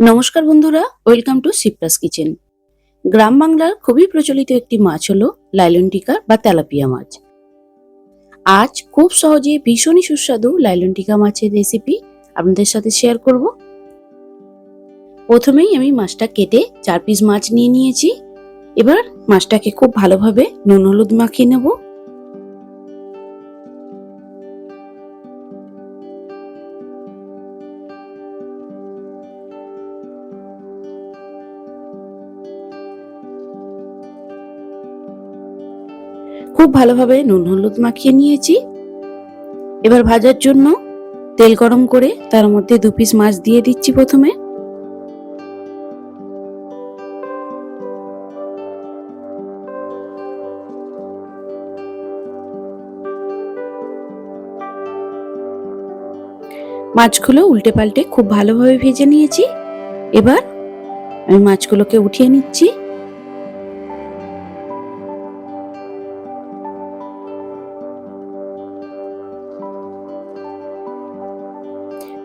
নমস্কার বন্ধুরা, welcome to সিপ্রাস kitchen. গ্রাম বাংলার খুবই প্রচলিত একটি মাছ হলো লাইলন টিকা বা তেলাপিয়া মাছ। আজ খুব সহজে ভীষণই সুস্বাদু লাইলন টিকা মাছের রেসিপি আপনাদের সাথে শেয়ার করব। প্রথমেই আমি মাছটা কেটে 4 পিস মাছ নিয়ে নিয়েছি। এবার মাছটাকে খুব ভালোভাবে নুন হলুদ মাখিয়ে নেব। খুব ভালোভাবে নুন হলুদ মাখিয়ে নিয়েছি। এবার ভাজার জন্য তেল গরম করে তার মধ্যে 2 পিস মাছ দিয়ে দিচ্ছি। প্রথমে মাছগুলো উল্টে পাল্টে খুব ভালোভাবে ভেজে নিয়েছি। এবার আমি মাছগুলোকে উঠিয়ে নিচ্ছি।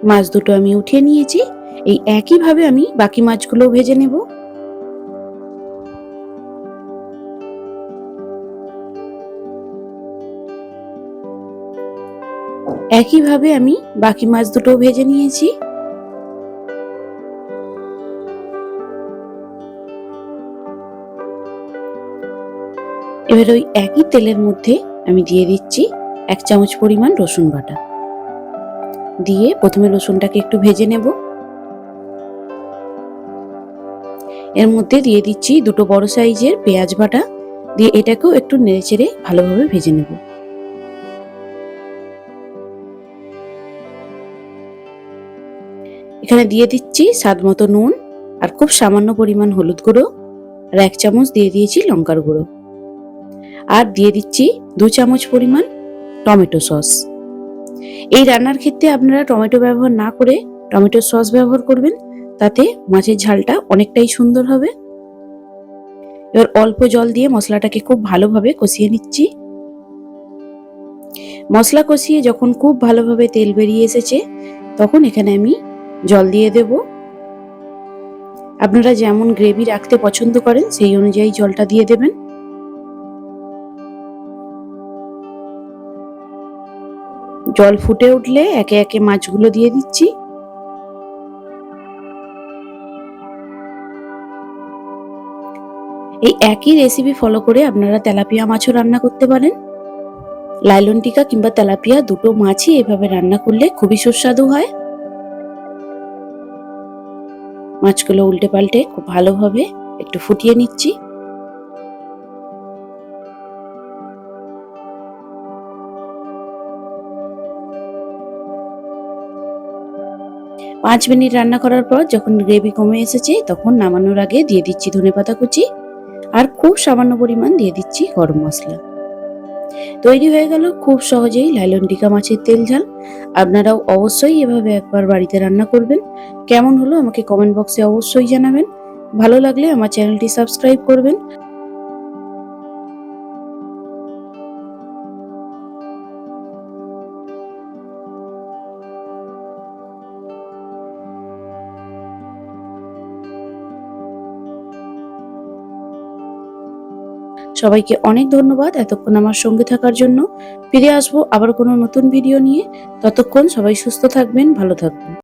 মাছ দুটো আমি উঠিয়ে নিয়েছি। এই একইভাবে আমি বাকি মাছগুলো ভেজে নেব। একইভাবে আমি বাকি মাছ দুটো ভেজে নিয়েছি। এবার ওই একই তেলের মধ্যে আমি দিয়ে দিচ্ছি 1 চামচ পরিমাণ রসুন বাটা। দিয়ে প্রথমে রসুনটাকে একটু ভেজে নেব। এর মধ্যে দিয়ে দিচ্ছি 2টো বড় সাইজের পেঁয়াজ বাটা। দিয়ে এটাকেও একটু নেড়েচেড়ে ভালোভাবে ভেজে নেব। এখানে দিয়ে দিচ্ছি স্বাদ মতো নুন আর খুব সামান্য পরিমাণ হলুদ গুঁড়ো আর 1 চামচ দিয়ে দিয়েছি লঙ্কার গুঁড়ো। আর দিয়ে দিচ্ছি 2 চামচ পরিমাণ টমেটো সস। এই রান্নার ক্ষেত্রে আপনারা টমেটো ব্যবহার না করে টমেটো সস ব্যবহার করবেন, তাতে মাছের ঝালটা অনেকটাই সুন্দর হবে। এবার অল্প জল দিয়ে মশলাটাকে খুব ভালোভাবে কষিয়ে নিচ্ছি। মশলা কষিয়ে যখন খুব ভালোভাবে তেল বেরিয়ে এসেছে, তখন এখানে আমি জল দিয়ে দেব। আপনারা যেমন গ্রেভি রাখতে পছন্দ করেন সেই অনুযায়ী জলটা দিয়ে দেবেন। জল ফুটে উঠলে একে একে মাছগুলো দিয়ে দিচ্ছি। এই একই রেসিপি ফলো করে আপনারা তেলাপিয়া মাছও রান্না করতে পারেন। লাইলন টিকা কিংবা তেলাপিয়া দুটো মাছই এভাবে রান্না করলে খুবই সুস্বাদু হয়। মাছগুলো উল্টে পাল্টে খুব ভালোভাবে একটু ফুটিয়ে নিচ্ছি। 5 মিনিট রান্না করার পর যখন গ্রেভি কমে এসেছে, তখন নামানোর আগে দিয়ে দিচ্ছি ধনেপাতা কুচি আর খুব সামান্য পরিমাণ দিয়ে দিচ্ছি গরম মশলা। তৈরি হয়ে গেল খুব সহজেই লাইলন টিকা মাছের তেল ঝাল। আপনারাও অবশ্যই এভাবে একবার বাড়িতে রান্না করবেন। কেমন হলো আমাকে কমেন্ট বক্সে অবশ্যই জানাবেন। ভালো লাগলে আমার চ্যানেলটি সাবস্ক্রাইব করবেন। সবাইকে অনেক ধন্যবাদ এতক্ষণ আমার সঙ্গে থাকার জন্য। ফিরে আসবো আবার কোনো নতুন ভিডিও নিয়ে। ততক্ষণ সবাই সুস্থ থাকবেন, ভালো থাকবেন।